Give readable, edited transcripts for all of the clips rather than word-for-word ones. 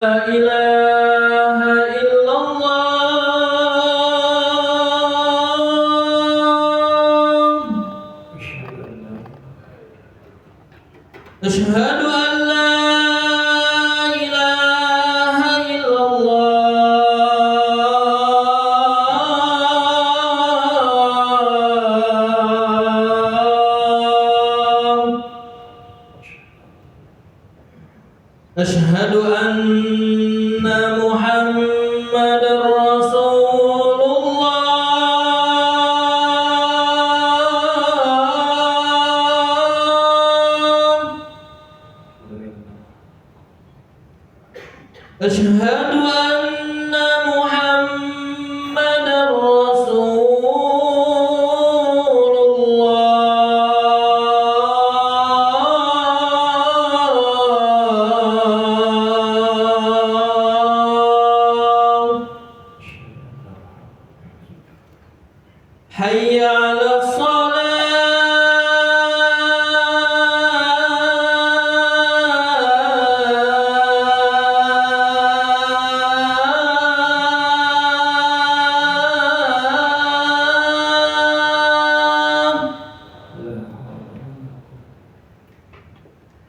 لا إله إلا الله. أشهد أن لا إله إلا الله. أشهد أن محمد رسول الله. أشهد أن محمد رسول الله. حي على الصلاة.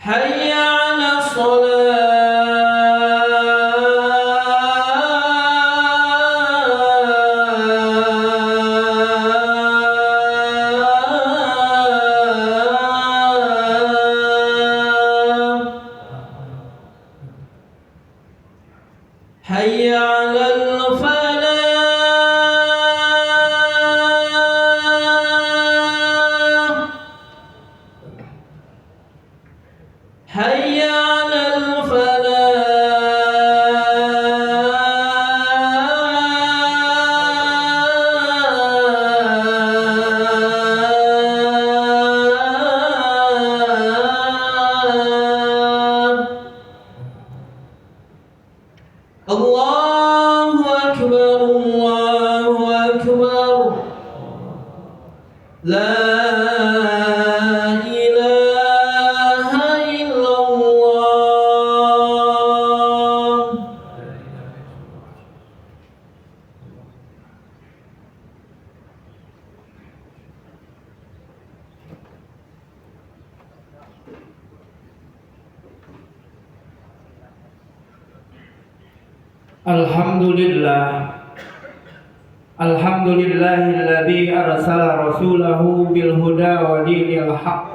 حي على الصلاة. حي على الفلاح. حي على الفلاح. الله أكبر الله أكبر. لا إله إلا الله. Alhamdulillahilladzi arsala rasulahu bil huda wa dinil haqq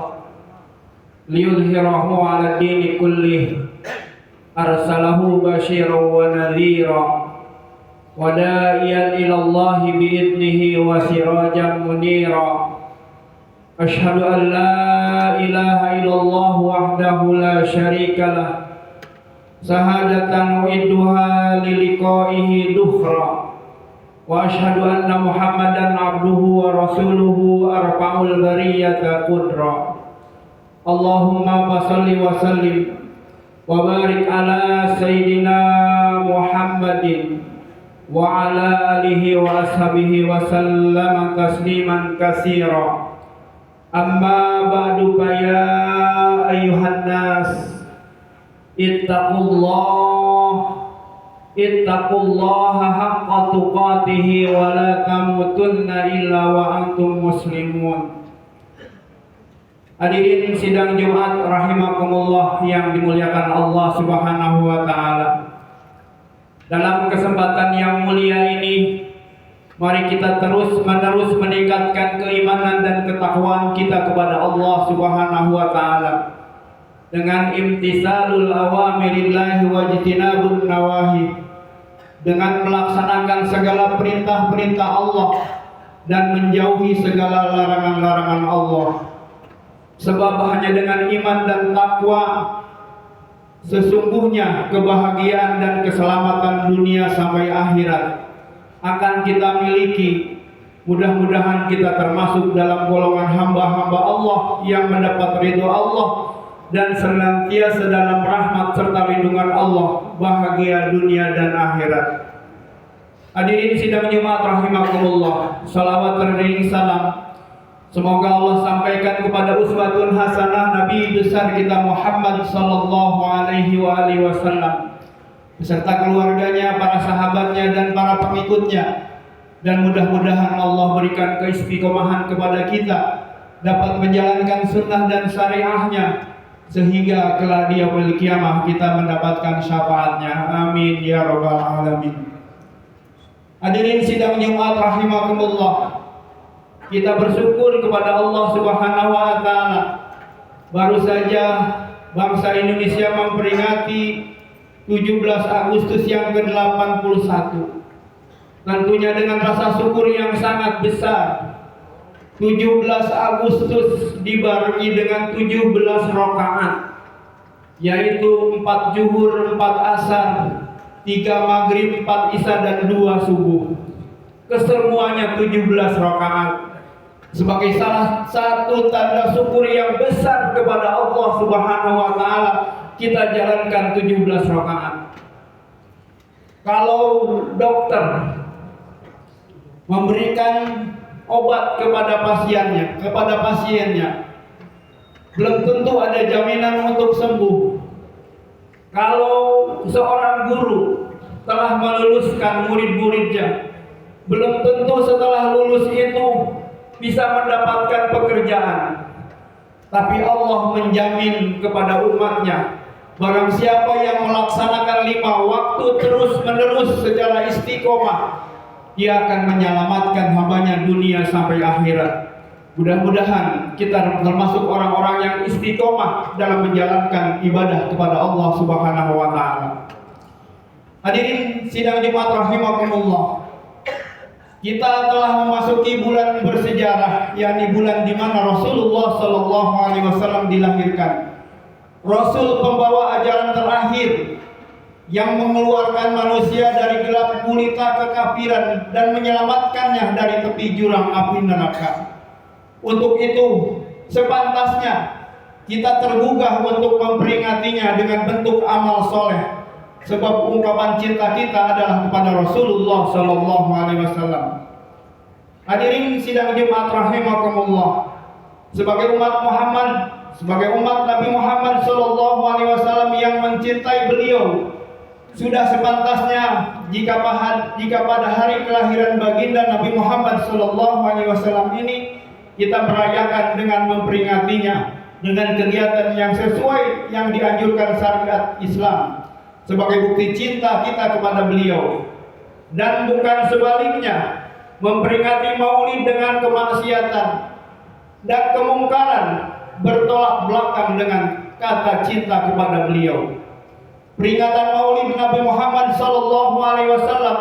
liyudhhirahu 'ala dini kullih. Arsalahu basyiran wa nadhira wa da'iyan ila Allah bi idnihi wa sirajan munira. Asyhadu an la ilaha illallah wahdahu la syarika lah, sahadatan uidduha liliqaihi dukhra. Wa asyhadu anna Muhammadan abduhu wa rasuluhu arfa'ul bariyata qudra. Allahumma shalli wa sallim wa barik ala sayyidina Muhammadin wa ala alihi wa ashabihi wa sallama tasliman katsira. Amma ba'du, fa ya ayyuhan nas ittaqullaha haqqa tuqatih wa la tamutunna illa wa antum muslimun. Hadirin sidang Jumat rahimakumullah yang dimuliakan Allah Subhanahu wa taala. Dalam kesempatan yang mulia ini, mari kita terus-menerus meningkatkan keimanan dan ketakwaan kita kepada Allah Subhanahu wa taala dengan imtisalul awamirillahi wa ijtinabun nawahi, dengan melaksanakan segala perintah-perintah Allah dan menjauhi segala larangan-larangan Allah. Sebab hanya dengan iman dan takwa sesungguhnya kebahagiaan dan keselamatan dunia sampai akhirat akan kita miliki. Mudah-mudahan kita termasuk dalam golongan hamba-hamba Allah yang mendapat ridho Allah dan senantiasa dalam rahmat serta lindungan Allah, bahagia dunia dan akhirat. Hadirin sidang Jumat rahimakumullah, salawat terdiri salam semoga Allah sampaikan kepada uswatun hasanah Nabi besar kita Muhammad sallallahu alaihi wasallam beserta keluarganya, para sahabatnya, dan para pengikutnya. Dan mudah-mudahan Allah berikan keistiqomahan kepada kita, dapat menjalankan sunnah dan syariahnya, sehingga kelak di yaumil qiyamah kita mendapatkan syafaatnya. Amin ya rabbal alamin. Hadirin sidang Jumat rahimakumullah. Kita bersyukur kepada Allah Subhanahu wa taala. Baru saja bangsa Indonesia memperingati 17 Agustus yang ke-81. Tentunya dengan rasa syukur yang sangat besar. 17 Agustus dibarengi dengan 17 rakaat, yaitu 4 zuhur, 4 asar, 3 maghrib, 4 isya, dan 2 subuh. Kesemuanya 17 rakaat. Sebagai salah satu tanda syukur yang besar kepada Allah Subhanahu wa taala, kita jalankan 17 rakaat. Kalau dokter memberikan obat kepada pasiennya, belum tentu ada jaminan untuk sembuh. Kalau seorang guru telah meluluskan murid-muridnya, belum tentu setelah lulus itu bisa mendapatkan pekerjaan. Tapi Allah menjamin kepada umatnya, barang siapa yang melaksanakan 5 waktu terus-menerus secara istiqomah, dia akan menyelamatkan hambanya dunia sampai akhirat. Mudah-mudahan kita termasuk orang-orang yang istiqomah dalam menjalankan ibadah kepada Allah Subhanahu wa taala. Hadirin sidang Jumat rahimakumullah. Kita telah memasuki bulan bersejarah, yakni bulan di mana Rasulullah sallallahu alaihi wasallam dilahirkan. Rasul pembawa ajaran terakhir yang mengeluarkan manusia dari gelap gulita kekafiran dan menyelamatkannya dari tepi jurang api neraka. Untuk itu, sepantasnya kita tergugah untuk memperingatinya dengan bentuk amal soleh. Sebab ungkapan cinta kita adalah kepada Rasulullah sallallahu alaihi wasallam. Hadirin sidang Jumat rahimakumullah. Sebagai umat Muhammad, sebagai umat Nabi Muhammad sallallahu alaihi wasallam yang mencintai beliau, sudah sepantasnya jika pada hari kelahiran baginda Nabi Muhammad sallallahu alaihi wasallam ini kita merayakan dengan memperingatinya dengan kegiatan yang sesuai yang dianjurkan syariat Islam sebagai bukti cinta kita kepada beliau, dan bukan sebaliknya memperingati maulid dengan kemaksiatan dan kemungkaran bertolak belakang dengan kata cinta kepada beliau. Peringatan maulid Nabi Muhammad sallallahu alaihi wasallam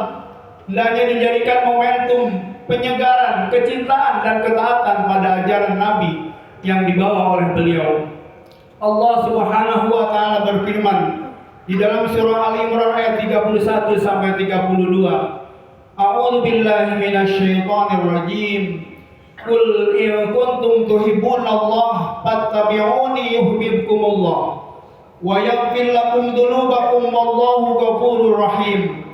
hendaknya dijadikan momentum penyegaran, kecintaan dan ketaatan pada ajaran Nabi yang dibawa oleh beliau. Allah Subhanahu wa taala berfirman di dalam surah Ali Imran ayat 31 sampai 32. A'udzu billahi minasyaitonir rajim. Qul in kuntum tuhibbunallaha fattabi'uni yuhibbukumullah wa yaghfir lakum dzunubakum wallahu ghafurur rahim.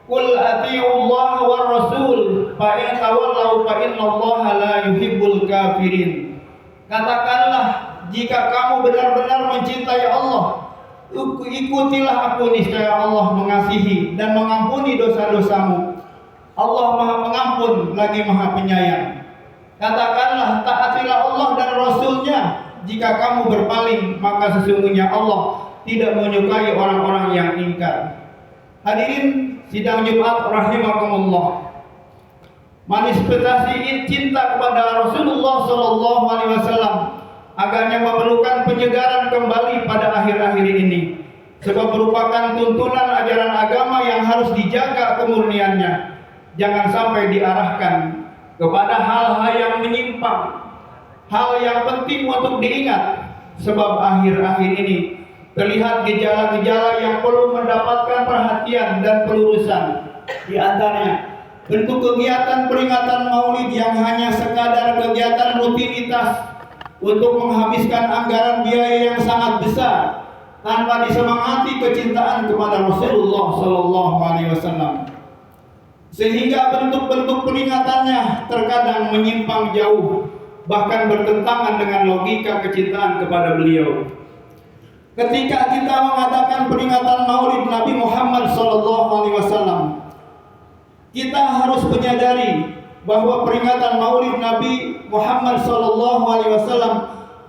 Qul atii'ullaha war rasul fa in tawallaw fa innallaha la yuhibbul kafirin. Katakanlah, jika kamu benar-benar mencintai Allah, ikutilah aku, niscaya Allah mengasihi dan mengampuni dosa-dosamu. Allah Maha Pengampun lagi Maha Penyayang. Katakanlah, taatilah Allah dan Rasulnya. Jika kamu berpaling, maka sesungguhnya Allah tidak menyukai orang-orang yang ingkar. Hadirin sidang Jumat rahimakumullah. Manifestasi cinta kepada Rasulullah sallallahu alaihi wasallam agaknya memerlukan penyegaran kembali pada akhir-akhir ini, sebab merupakan tuntunan ajaran agama yang harus dijaga kemurniannya. Jangan sampai diarahkan kepada hal-hal yang menyimpang, hal yang penting untuk diingat, sebab akhir-akhir ini terlihat gejala-gejala yang perlu mendapatkan perhatian dan pelurusan. Di antaranya bentuk kegiatan peringatan maulid yang hanya sekadar kegiatan rutinitas untuk menghabiskan anggaran biaya yang sangat besar tanpa disemangati kecintaan kepada Rasulullah sallallahu alaihi wasallam. Sehingga bentuk-bentuk peringatannya terkadang menyimpang jauh, bahkan bertentangan dengan logika kecintaan kepada beliau. ketika kita mengadakan peringatan Maulid Nabi Muhammad SAW, kita harus menyadari bahwa peringatan Maulid Nabi Muhammad SAW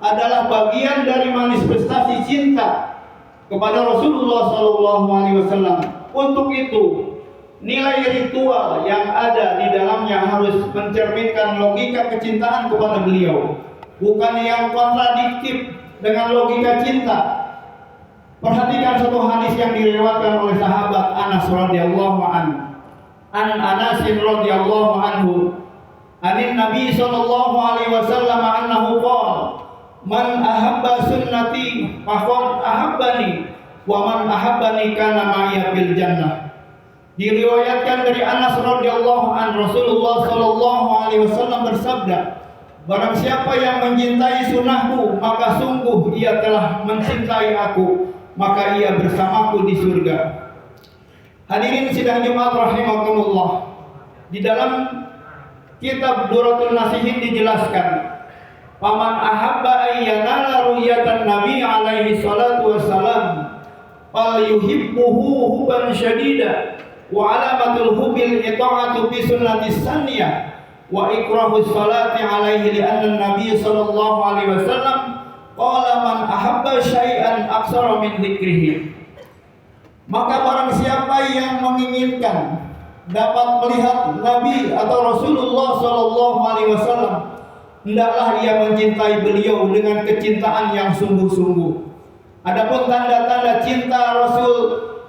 adalah bagian dari manifestasi cinta kepada Rasulullah SAW. Untuk itu, nilai ritual yang ada di dalamnya harus mencerminkan logika kecintaan kepada beliau, bukan yang kontradiktif dengan logika cinta. Perhatikan satu hadis yang diriwayatkan oleh sahabat Anas radhiyallahu anhu. An Anas radhiyallahu anhu, anin Nabi sallallahu alaihi wasallam annahu qala, man ahabba sunnati faqad ahabbani wa man ahabbani kana ma'iya fil jannah. Diriwayatkan dari Anas radhiyallahu anhu, Rasulullah sallallahu alaihi wasallam bersabda, barang siapa yang mencintai sunnahku, maka sungguh ia telah mencintai aku, maka ia bersamaku di surga. Hadirin sidang Jumat rahimakumullah, di dalam kitab Duratul Nasihin dijelaskan, paman ahabba ayyanala ru'yatan Nabi alaihi salatu wassalam fal yuhibbuhu hubban syadida wa alamatul hubbil ita'atu bi sunnatis saniyah wa ikrahus salati alaihi li anna Nabi sallallahu alaihi wasallam qala man ahabba syai'an aksara min dzikrihi. Maka barang siapa yang menginginkan dapat melihat Nabi atau Rasulullah sallallahu alaihi wasallam, hendaklah ia mencintai beliau dengan kecintaan yang sungguh-sungguh. Adapun tanda-tanda cinta Rasul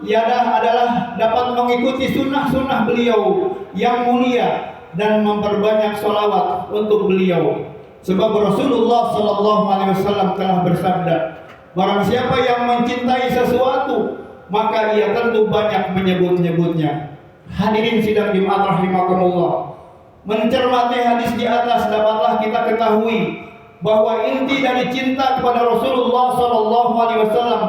adalah dapat mengikuti sunnah-sunnah beliau yang mulia dan memperbanyak sholawat untuk beliau. Sebab Rasulullah sallallahu alaihi wasallam telah bersabda, barang siapa yang mencintai sesuatu, maka ia tentu banyak menyebut-nyebutnya. Hadirin sidang Jumat rahimakumullah, mencermati hadis di atas dapatlah kita ketahui bahwa inti dari cinta kepada Rasulullah sallallahu alaihi wasallam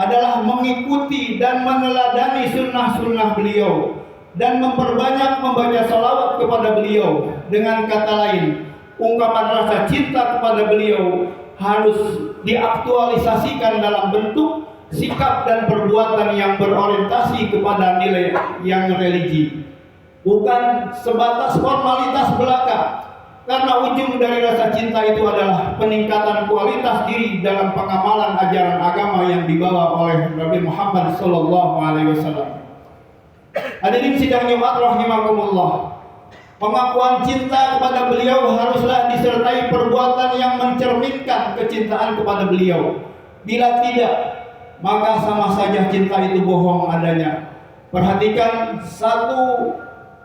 adalah mengikuti dan meneladani sunnah-sunnah beliau dan memperbanyak membaca salawat kepada beliau. Dengan kata lain, ungkapan rasa cinta kepada beliau harus diaktualisasikan dalam bentuk sikap dan perbuatan yang berorientasi kepada nilai yang religi, bukan sebatas formalitas belaka. Karena ujung dari rasa cinta itu adalah peningkatan kualitas diri dalam pengamalan ajaran agama yang dibawa oleh Nabi Muhammad sallallahu alaihi wasallam. Hadirin sidang Jumat rahimakumullah, pengakuan cinta kepada beliau haruslah disertai perbuatan yang mencerminkan kecintaan kepada beliau. Bila tidak, maka sama saja cinta itu bohong adanya. Perhatikan satu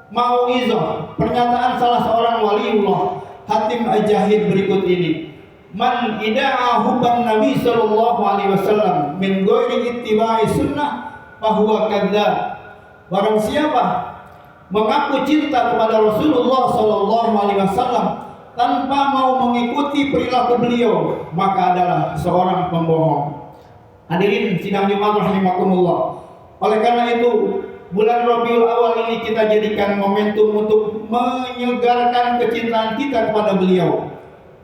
mau'izah, pernyataan salah seorang waliullah, Hatim Al-Jahid berikut ini. Man ida'a hubban Nabi sallallahu alaihi wasallam min ghairi ittiba'i sunnah fahuwa kadzdzab. Barang siapa mengaku cinta kepada Rasulullah sallallahu alaihi wasallam tanpa mau mengikuti perilaku beliau, maka adalah seorang pembohong. Hadirin sidang Jumat rahimakumullah, oleh karena itu bulan Rabiul Awal ini kita jadikan momentum untuk menyegarkan kecintaan kita kepada beliau,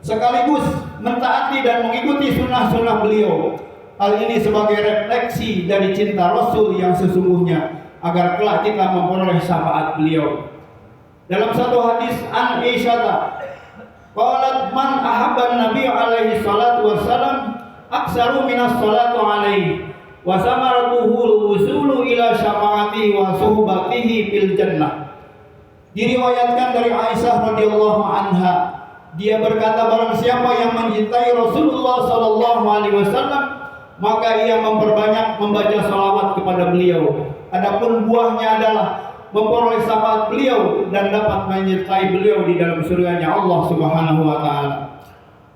sekaligus mentaati dan mengikuti sunnah-sunnah beliau. Hal ini sebagai refleksi dari cinta Rasul yang sesungguhnya, agar kelak kita memperoleh syafaat beliau. Dalam satu hadis an Aisyah, qalat man ahabban Nabi alaihi salatu wassalam aksaru minas salatu alaihi wa samaratuhu wusulu ila syafaati wa suhbatihi fil jannah. Diriwayatkan dari Aisyah radhiyallahu anha, dia berkata, barang siapa yang mencintai Rasulullah sallallahu alaihi wasallam, maka ia memperbanyak membaca salawat kepada beliau. Adapun buahnya adalah memperoleh syafaat beliau dan dapat menyertai beliau di dalam surganya Allah Subhanahu wa taala.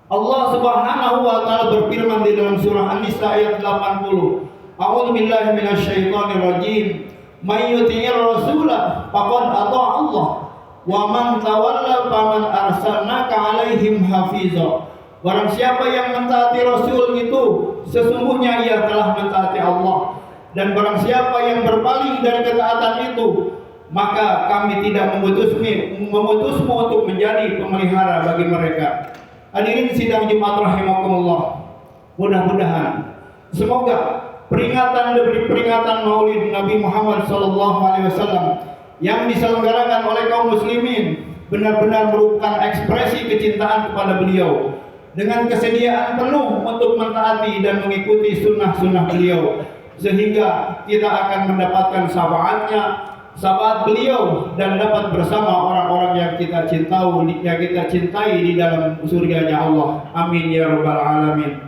Allah Subhanahu wa taala berfirman di dalam surah An-Nisa ayat 80, A'udzu billahi minasyaitonir rajim. May yuti'ir rasula faqad ata'a Allah wa man tawalla faman arsalnaka 'alaihim hafiza. Barang siapa yang mentaati Rasul itu, sesungguhnya ia telah mentaati Allah. Dan barang siapa yang berpaling dari ketaatan itu, maka kami tidak memutusmu untuk menjadi pemelihara bagi mereka. Hadirin sidang Jumat rahimakumullah, mudah-mudahan Semoga peringatan demi peringatan Maulid Nabi Muhammad SAW yang diselenggarakan oleh kaum muslimin benar-benar merupakan ekspresi kecintaan kepada beliau dengan kesediaan penuh untuk mentaati dan mengikuti sunnah-sunnah beliau, sehingga kita akan mendapatkan syafaat beliau dan dapat bersama orang-orang yang kita cintai di dalam surganya Allah. Amin ya rabbal alamin.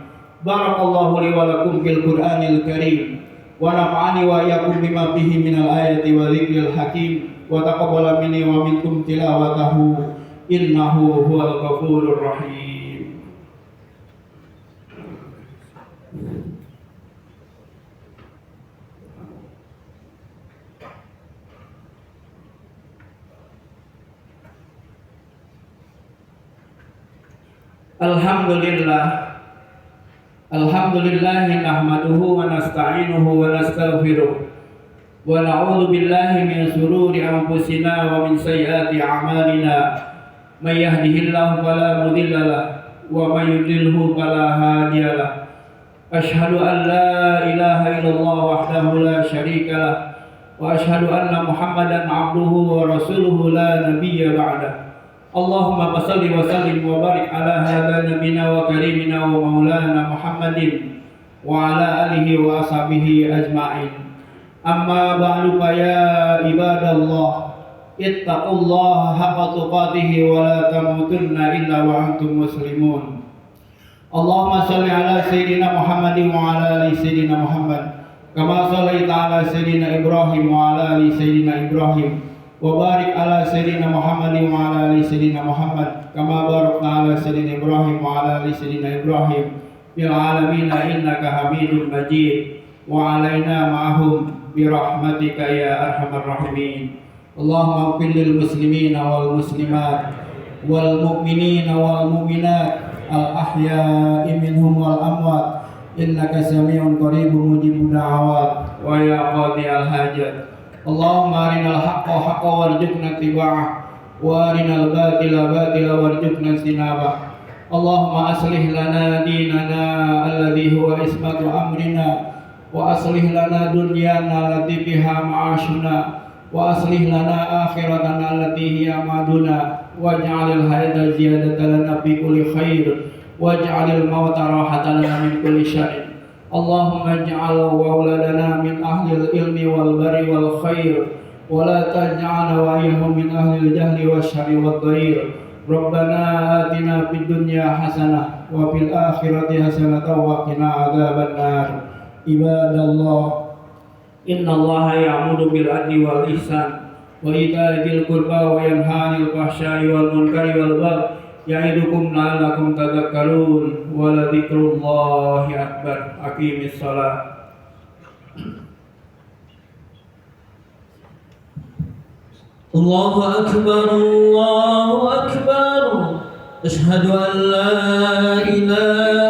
Barakallahu li wa lakum fil Qur'anil Karim wa nafa'ani wa iyyakum bima fihi minal ayati wa dzikril hakim wa taqabbala minni wa minkum tilawatahu innahu huwal ghafurur rahim. Alhamdulillah nahmaduhu wa nasta'inuhu wa nastaghfiruh wa na'udzu billahi min shururi anfusina wa min sayyiati a'malina may yahdihillahu fala mudilla lahu wa may yudlilhu fala hadiya lahu. Ashhadu an la ilaha illallah wahdahu la syarika lahu wa ashhadu anna Muhammadan 'abduhu wa rasuluhu la nabiyya ba'dahu. Allahumma salli wa sallim wa barik ala hadha nabiyina wa karimina wa maulana Muhammadin wa ala alihi wa ashabihi ajma'in. Amma ba'du fa ya ibadallah ittaqullaha haqqa tuqatih wa la tamutunna illa wa antum muslimun. Allahumma salli ala sayyidina Muhammadin wa ala ali sayyidina Muhammad kama sallaita ala sayyidina Ibrahim wa ala ali sayyidina Ibrahim wa barik ala sayyidina Muhammadin wa ala ali sayyidina Muhammad kama barakta ala sayyidina Ibrahim wa ala ali sayyidina Ibrahim fil alamin innaka Hamidum Majid wa alaina ma'ahum bi rahmatika ya arhamar rahimin. Allahumma ighfir lil muslimina wal muslimat wal mu'minina wal mu'minat al ahya'i minhum wal amwat innaka sami'un qaribun mujibud da'awat wa ya qadi al hajat. Allahumma arinal haqqa haqqa warzuqna ittiba'ah wa arinal batila batila warzuqna ijtinabah. Allahumma aslih lana dinana alladhi huwa ismatu amrina wa aslih lana dunyana allati fiha ma'ashuna wa aslih lana akhiratana allati hiya ma'aduna waj'alil hayata ziyadatan lana fi kulli khair waj'alil mauta rahatan lana min kulli syarr. Allahumma ij'al awladana min ahlil ilmi wal bari wal khair wa la taj'alna wa'iyahum min ahlil jahli wasyarri wad dhair. Rabbana atina fid dunya hasanah wa fil akhirati hasanah wa qina adzaban nar. Ibadallah, innallaha ya'muru bil adli wal ihsan wa ita'i dzil qurba wa yanha 'anil fahsya'i wal munkari wal baghi ya'idukum la'allakum tadhakkarun wa la dzikrullahi akbar. Aqimis shalah. Allahu akbar, Allahu akbar. Asyhadu an la ilaha